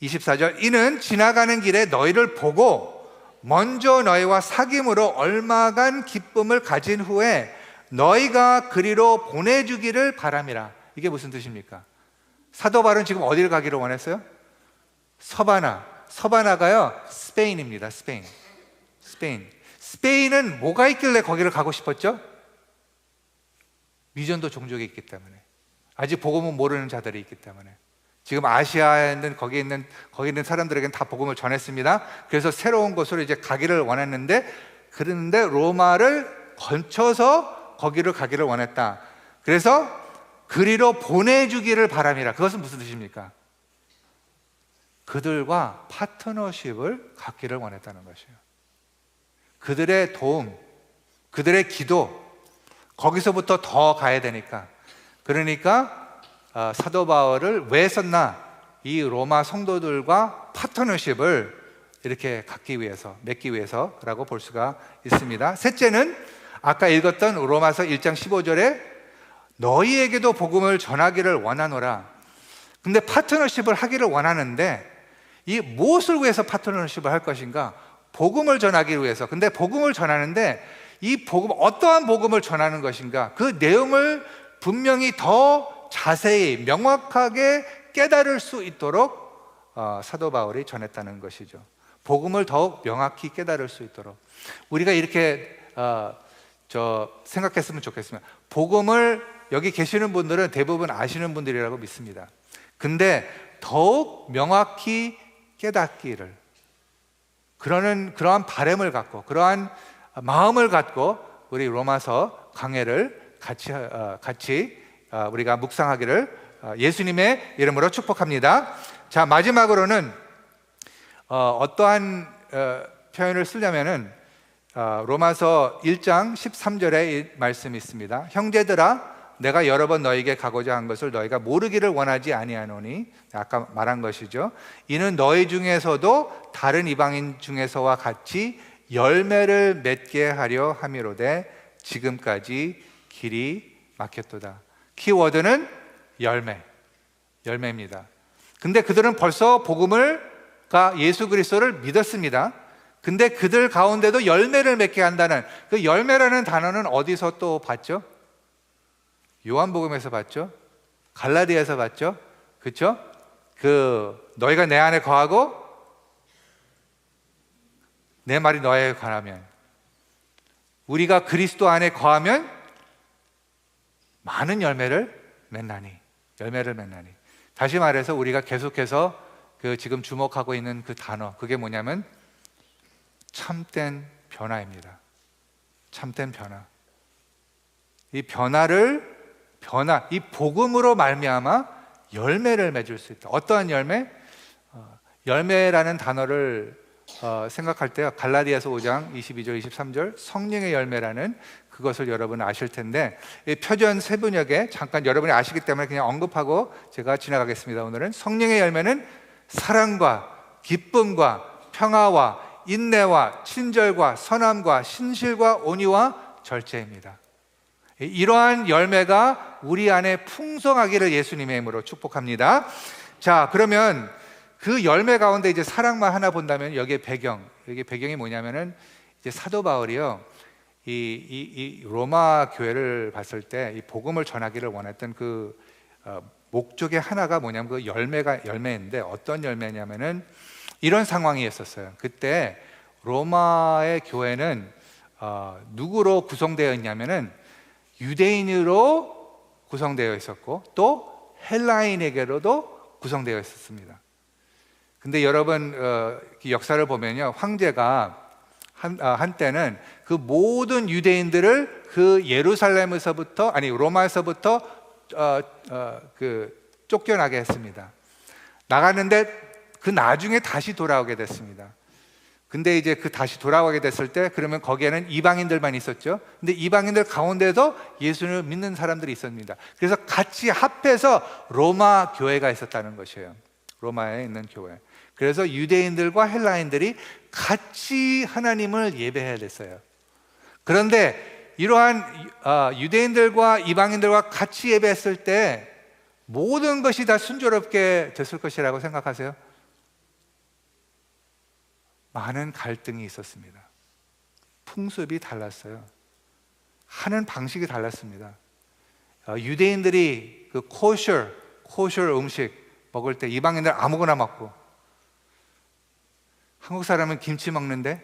24절, 이는 지나가는 길에 너희를 보고 먼저 너희와 사귐으로 얼마간 기쁨을 가진 후에 너희가 그리로 보내주기를 바람이라. 이게 무슨 뜻입니까? 사도 바울은 지금 어디를 가기를 원했어요? 서바나가요, 스페인입니다. 스페인은 뭐가 있길래 거기를 가고 싶었죠? 미전도 종족이 있기 때문에, 아직 복음은 모르는 자들이 있기 때문에. 지금 아시아에 있는 거기 있는 사람들에게는 다 복음을 전했습니다. 그래서 새로운 곳으로 이제 가기를 원했는데, 그런데 로마를 거쳐서 거기를 가기를 원했다. 그래서 그리로 보내주기를 바람이라. 그것은 무슨 뜻입니까? 그들과 파트너십을 갖기를 원했다는 것이에요. 그들의 도움, 그들의 기도, 거기서부터 더 가야 되니까. 그러니까 사도 바울을 왜 썼나? 이 로마 성도들과 파트너십을 이렇게 맺기 위해서라고 볼 수가 있습니다. 셋째는 아까 읽었던 로마서 1장 15절에 너희에게도 복음을 전하기를 원하노라. 근데 파트너십을 하기를 원하는데, 이 무엇을 위해서 파트너십을 할 것인가? 복음을 전하기 위해서. 근데 복음을 전하는데, 이 복음, 어떠한 복음을 전하는 것인가? 그 내용을 분명히 더 자세히 명확하게 깨달을 수 있도록 사도 바울이 전했다는 것이죠. 복음을 더욱 명확히 깨달을 수 있도록. 우리가 이렇게 생각했으면 좋겠습니다. 복음을 여기 계시는 분들은 대부분 아시는 분들이라고 믿습니다. 근데 더욱 명확히 깨닫기를, 그러한 바람을 갖고, 그러한 마음을 갖고 우리 로마서 강해를 같이 우리가 묵상하기를 예수님의 이름으로 축복합니다. 자, 마지막으로는 어떠한 표현을 쓰려면은 로마서 1장 13절에 이 말씀이 있습니다. 형제들아, 내가 여러 번 너에게 가고자 한 것을 너희가 모르기를 원하지 아니하노니, 아까 말한 것이죠. 이는 너희 중에서도 다른 이방인 중에서와 같이 열매를 맺게 하려 함이로되 지금까지 길이 막혔도다. 키워드는 열매입니다. 근데 그들은 벌써 예수 그리스도를 믿었습니다. 근데 그들 가운데도 열매를 맺게 한다는 그 열매라는 단어는 어디서 또 봤죠? 요한복음에서 봤죠? 갈라디아에서 봤죠? 그렇죠? 너희가 내 안에 거하고 내 말이 너에게 거하면, 우리가 그리스도 안에 거하면 많은 열매를 맺나니. 다시 말해서 우리가 계속해서 지금 주목하고 있는 그 단어, 그게 뭐냐면 참된 변화입니다. 참된 변화. 이 이 복음으로 말미암아 열매를 맺을 수 있다. 어떠한 열매? 열매라는 단어를 생각할 때 갈라디아서 5장 22절 23절 성령의 열매라는 그것을 여러분 아실 텐데, 표전 세번역에 잠깐 여러분이 아시기 때문에 그냥 언급하고 제가 지나가겠습니다. 오늘은 성령의 열매는 사랑과 기쁨과 평화와 인내와 친절과 선함과 신실과 온유와 절제입니다. 이러한 열매가 우리 안에 풍성하기를 예수님의 이름으로 축복합니다. 자, 그러면 그 열매 가운데 이제 사랑만 하나 본다면 여기에 배경이 뭐냐면은 이제 사도 바울이요, 이 로마 교회를 봤을 때 이 복음을 전하기를 원했던 그 목적의 하나가 뭐냐면 그 열매인데, 어떤 열매냐면은 이런 상황이었었어요. 그때 로마의 교회는 누구로 구성되어 있냐면은 유대인으로 구성되어 있었고 또 헬라인에게로도 구성되어 있었습니다. 근데 여러분 역사를 보면요, 황제가 한때는 그 모든 유대인들을 로마에서부터 쫓겨나게 했습니다. 나갔는데 그 나중에 다시 돌아오게 됐습니다. 근데 이제 다시 돌아오게 됐을 때 그러면 거기에는 이방인들만 있었죠. 근데 이방인들 가운데도 예수를 믿는 사람들이 있었습니다. 그래서 같이 합해서 로마 교회가 있었다는 것이에요. 로마에 있는 교회. 그래서 유대인들과 헬라인들이 같이 하나님을 예배해야 됐어요. 그런데 이러한 유대인들과 이방인들과 같이 예배했을 때 모든 것이 다 순조롭게 됐을 것이라고 생각하세요? 많은 갈등이 있었습니다. 풍습이 달랐어요. 하는 방식이 달랐습니다. 유대인들이 코셔 음식 먹을 때 이방인들 아무거나 먹고, 한국 사람은 김치 먹는데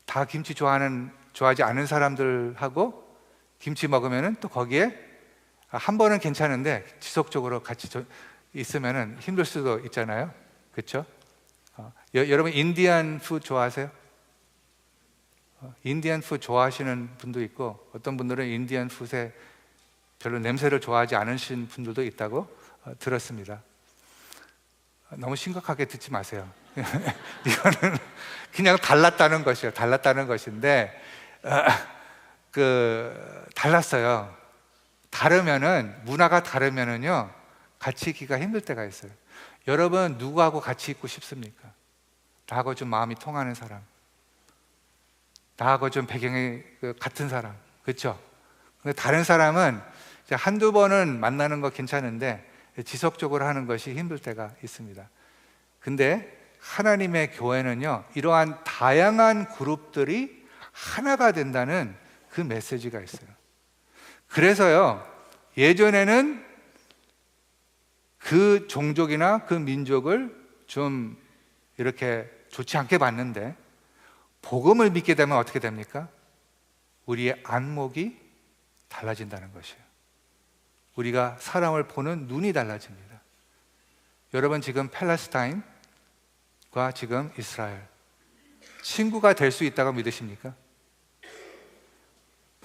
다 김치 좋아하지 않은 사람들하고 김치 먹으면은 또 거기에 한 번은 괜찮은데 지속적으로 같이 있으면은 힘들 수도 있잖아요. 그렇죠? 여러분 인디안 푸드 좋아하세요? 인디안 푸드 좋아하시는 분도 있고, 어떤 분들은 인디안 푸드에 별로 냄새를 좋아하지 않으신 분들도 있다고 들었습니다. 너무 심각하게 듣지 마세요. 이거는 그냥 달랐다는 것인데 달랐어요. 문화가 다르면은요 같이 있기가 힘들 때가 있어요. 여러분 누구하고 같이 있고 싶습니까? 나하고 좀 마음이 통하는 사람, 나하고 좀 배경이 같은 사람, 그렇죠? 근데 다른 사람은 한두 번은 만나는 거 괜찮은데 지속적으로 하는 것이 힘들 때가 있습니다. 근데 하나님의 교회는요, 이러한 다양한 그룹들이 하나가 된다는 그 메시지가 있어요. 그래서요, 예전에는 그 종족이나 그 민족을 좀 이렇게 좋지 않게 봤는데, 복음을 믿게 되면 어떻게 됩니까? 우리의 안목이 달라진다는 것이에요. 우리가 사람을 보는 눈이 달라집니다. 여러분 지금 팔레스타인과 지금 이스라엘 친구가 될 수 있다고 믿으십니까?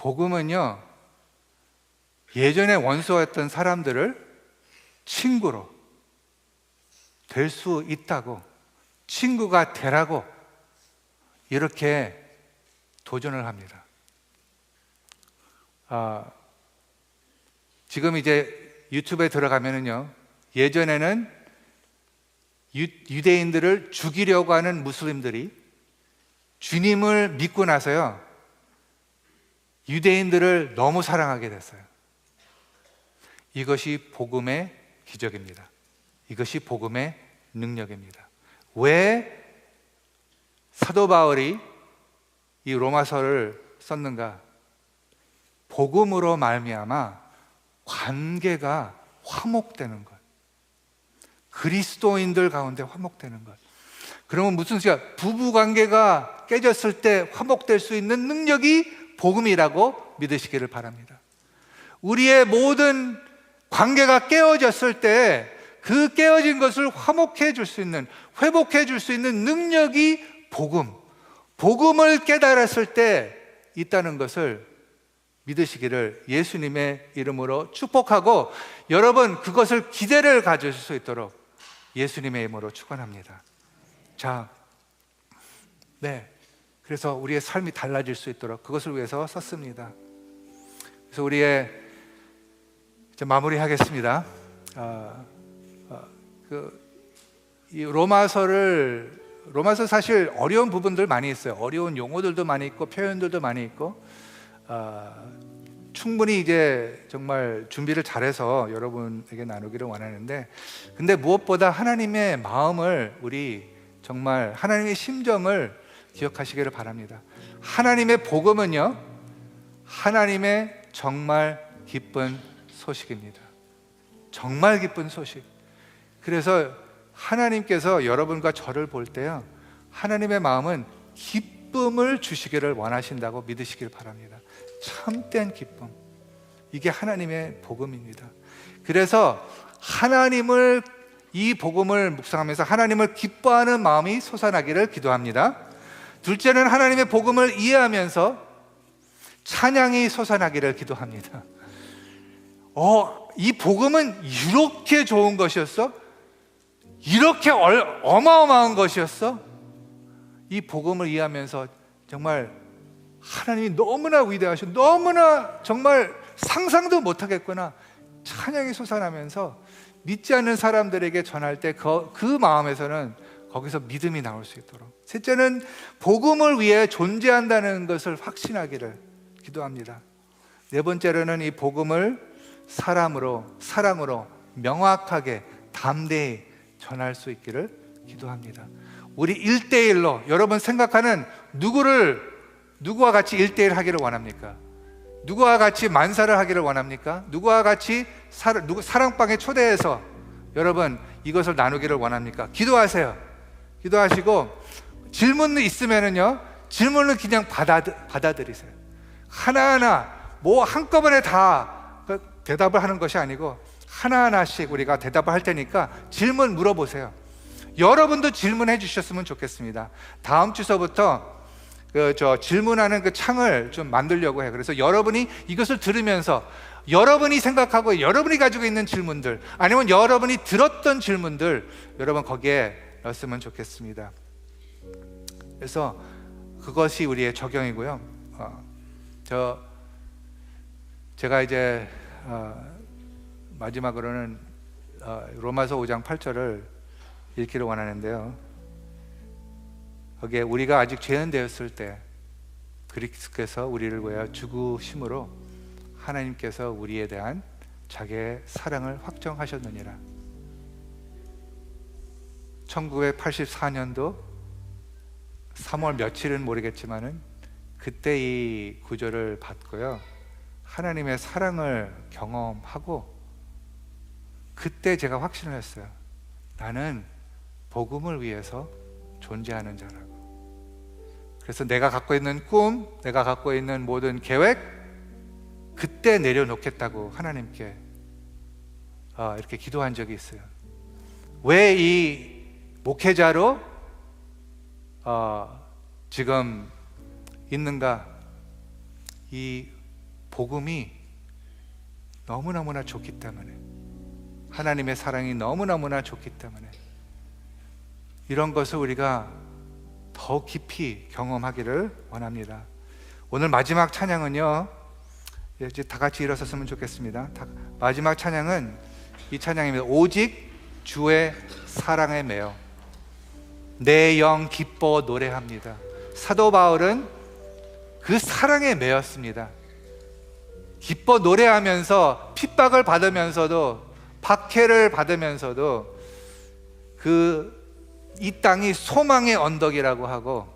복음은요, 예전에 원수였던 사람들을 친구로 될 수 있다고, 친구가 되라고 이렇게 도전을 합니다. 지금 이제 유튜브에 들어가면은요, 예전에는 유대인들을 죽이려고 하는 무슬림들이 주님을 믿고 나서요, 유대인들을 너무 사랑하게 됐어요. 이것이 복음의 기적입니다. 이것이 복음의 능력입니다. 왜 사도 바울이 이 로마서를 썼는가? 복음으로 말미암아 관계가 화목되는 것, 그리스도인들 가운데 화목되는 것. 그러면 무슨 소리야? 부부 관계가 깨졌을 때 화목될 수 있는 능력이 복음이라고 믿으시기를 바랍니다. 우리의 모든 관계가 깨어졌을 때 그 깨어진 것을 화목해 줄 수 있는, 회복해 줄 수 있는 능력이 복음, 복음을 깨달았을 때 있다는 것을 믿으시기를 예수님의 이름으로 축복하고, 여러분 그것을 기대를 가질 수 있도록 예수님의 이름으로 축원합니다. 자, 그래서 우리의 삶이 달라질 수 있도록 그것을 위해서 썼습니다. 그래서 우리의 이제 마무리하겠습니다. 이 로마서 사실 어려운 부분들 많이 있어요. 어려운 용어들도 많이 있고 표현들도 많이 있고, 충분히 이제 정말 준비를 잘해서 여러분에게 나누기를 원하는데, 근데 무엇보다 하나님의 마음을, 우리 정말 하나님의 심정을 기억하시기를 바랍니다. 하나님의 복음은요, 하나님의 정말 기쁜 소식입니다. 정말 기쁜 소식. 그래서 하나님께서 여러분과 저를 볼 때요, 하나님의 마음은 기쁨을 주시기를 원하신다고 믿으시길 바랍니다. 참된 기쁨, 이게 하나님의 복음입니다. 그래서 하나님을, 이 복음을 묵상하면서 하나님을 기뻐하는 마음이 솟아나기를 기도합니다. 둘째는 하나님의 복음을 이해하면서 찬양이 솟아나기를 기도합니다. 이 복음은 이렇게 좋은 것이었어? 이렇게 어마어마한 것이었어? 이 복음을 이해하면서 정말 하나님이 너무나 위대하시고 너무나 정말 상상도 못하겠구나, 찬양이 솟아나면서 믿지 않는 사람들에게 전할 때 그 마음에서는 거기서 믿음이 나올 수 있도록. 셋째는 복음을 위해 존재한다는 것을 확신하기를 기도합니다. 네 번째로는 이 복음을 사랑으로 명확하게 담대히 전할 수 있기를 기도합니다. 우리 1대1로, 여러분 생각하는 누구와 같이 1대1 하기를 원합니까? 누구와 같이 만사를 하기를 원합니까? 누구와 같이 사랑방에 초대해서 여러분 이것을 나누기를 원합니까? 기도하세요. 기도하시고 질문이 있으면은요, 질문을 그냥 받아들이세요. 하나하나 한꺼번에 다 대답을 하는 것이 아니고 하나하나씩 우리가 대답을 할 테니까 질문 물어보세요. 여러분도 질문해 주셨으면 좋겠습니다. 다음 주서부터 질문하는 그 창을 좀 만들려고 해요. 그래서 여러분이 이것을 들으면서 여러분이 생각하고 여러분이 가지고 있는 질문들, 아니면 여러분이 들었던 질문들, 여러분 거기에 넣었으면 좋겠습니다. 그래서 그것이 우리의 적용이고요. 제가 이제 마지막으로는 로마서 5장 8절을 읽기를 원하는데요, 거기에 우리가 아직 죄인 되었을 때 그리스도께서 우리를 위하여 죽으심으로 하나님께서 우리에 대한 자기의 사랑을 확정하셨느니라. 1984년도 3월 며칠은 모르겠지만은 그때 이 구절을 받고요, 하나님의 사랑을 경험하고 그때 제가 확신을 했어요. 나는 복음을 위해서 존재하는 자라고. 그래서 내가 갖고 있는 꿈, 내가 갖고 있는 모든 계획, 그때 내려놓겠다고 하나님께 이렇게 기도한 적이 있어요. 왜 이 목회자로 지금 있는가? 이 복음이 너무너무나 좋기 때문에, 하나님의 사랑이 너무너무나 좋기 때문에 이런 것을 우리가 더 깊이 경험하기를 원합니다. 오늘 마지막 찬양은요, 이제 다 같이 일어섰으면 좋겠습니다. 마지막 찬양은 이 찬양입니다. 오직 주의 사랑에 매여 내 영 기뻐 노래합니다. 사도 바울은 그 사랑에 매였습니다. 기뻐 노래하면서 핍박을 받으면서도, 박해를 받으면서도 이 땅이 소망의 언덕이라고 하고,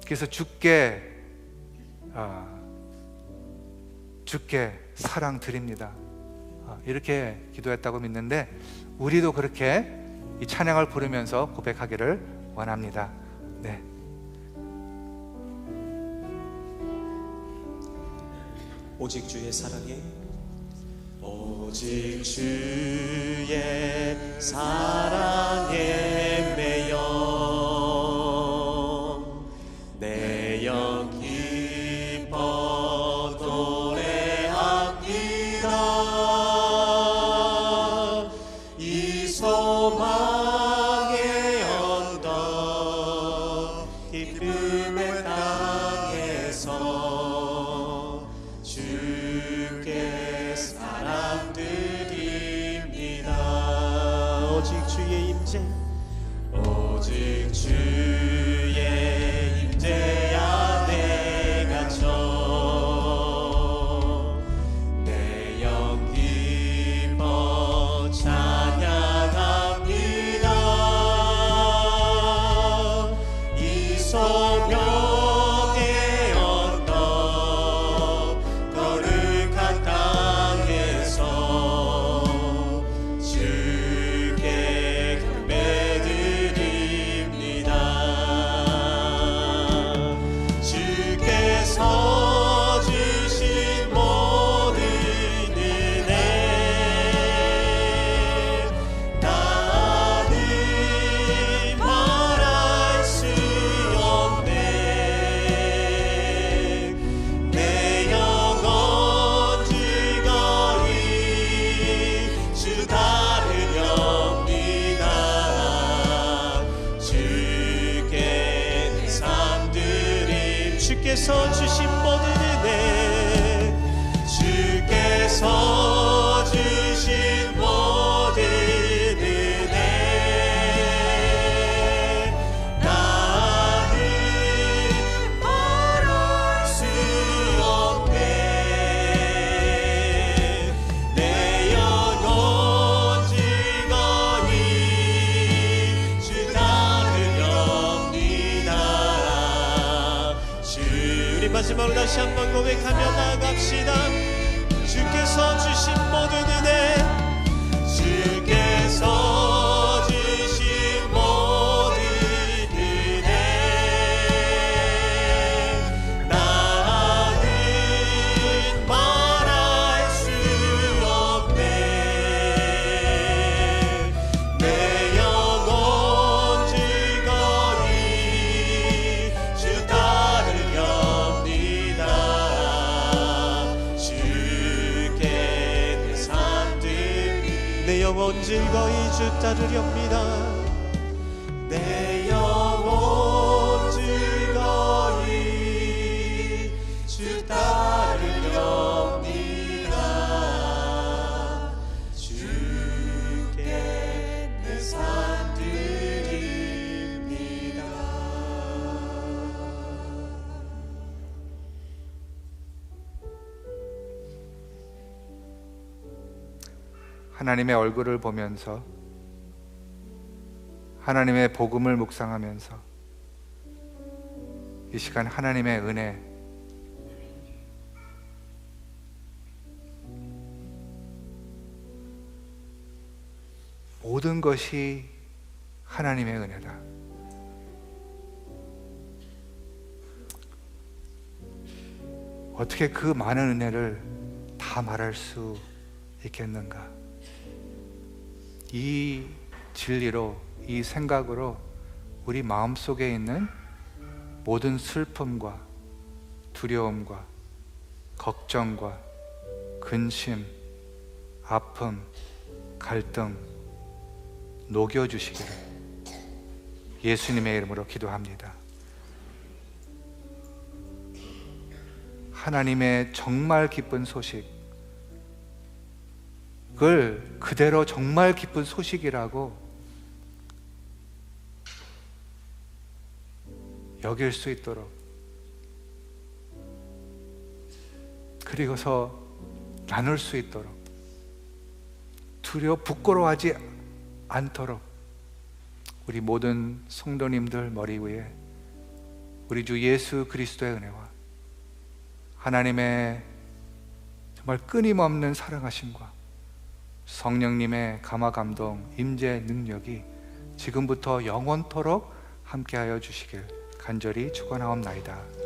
그래서 주께 사랑 드립니다, 이렇게 기도했다고 믿는데, 우리도 그렇게 이 찬양을 부르면서 고백하기를 원합니다. 네. 오직 주의 사랑에, 오직 주의 사랑에 매여 내 영 기뻐 노래합니다. 이 소망의 언덕 기쁨의 땅에서 주께 사랑 드립니다. 오직 주의 임재, 오직 주의 임재 안에 갇혀 내 영 기뻐 찬양합니다. 이 소명의 언덕 거룩한 땅에서 주께 경배드립니다. 주께서 주신 모든 은혜 나는 말할 수 없네. 내 영혼 즐거이 주 따르렵니다. 주께 내 삶 드림. 주께서 주신 모든 은혜, 주께서 주신 모든 은혜 나는 말할 수 없네. 내 영혼 즐거이 주 따르렵니다. 우리 마지막으로 다시 한번 고백하며 나아갑시다. 주께서 주신 모든 은혜, 주께서 주신 모든 은혜 나는 말할 수 없네. 내 영혼 즐거이 주 따르렵니다. 주께 내 삶 드립니다. 내 영혼 즐거이 주 따르렵니다. 내 영혼 즐거이 주 따르렵니다. 주께 내 삶 드립니다. 하나님의 얼굴을 보면서, 하나님의 복음을 묵상하면서 이 시간 하나님의 은혜, 모든 것이 하나님의 은혜다. 어떻게 그 많은 은혜를 다 말할 수 있겠는가? 이 진리로, 이 생각으로 우리 마음속에 있는 모든 슬픔과 두려움과 걱정과 근심, 아픔, 갈등 녹여주시기를 예수님의 이름으로 기도합니다. 하나님의 정말 기쁜 소식을 그대로 정말 기쁜 소식이라고 여길 수 있도록, 그리고서 나눌 수 있도록, 부끄러워하지 않도록 우리 모든 성도님들 머리 위에 우리 주 예수 그리스도의 은혜와 하나님의 정말 끊임없는 사랑하심과 성령님의 감화 감동 임재 능력이 지금부터 영원토록 함께하여 주시길 간절히 축원하옵나이다.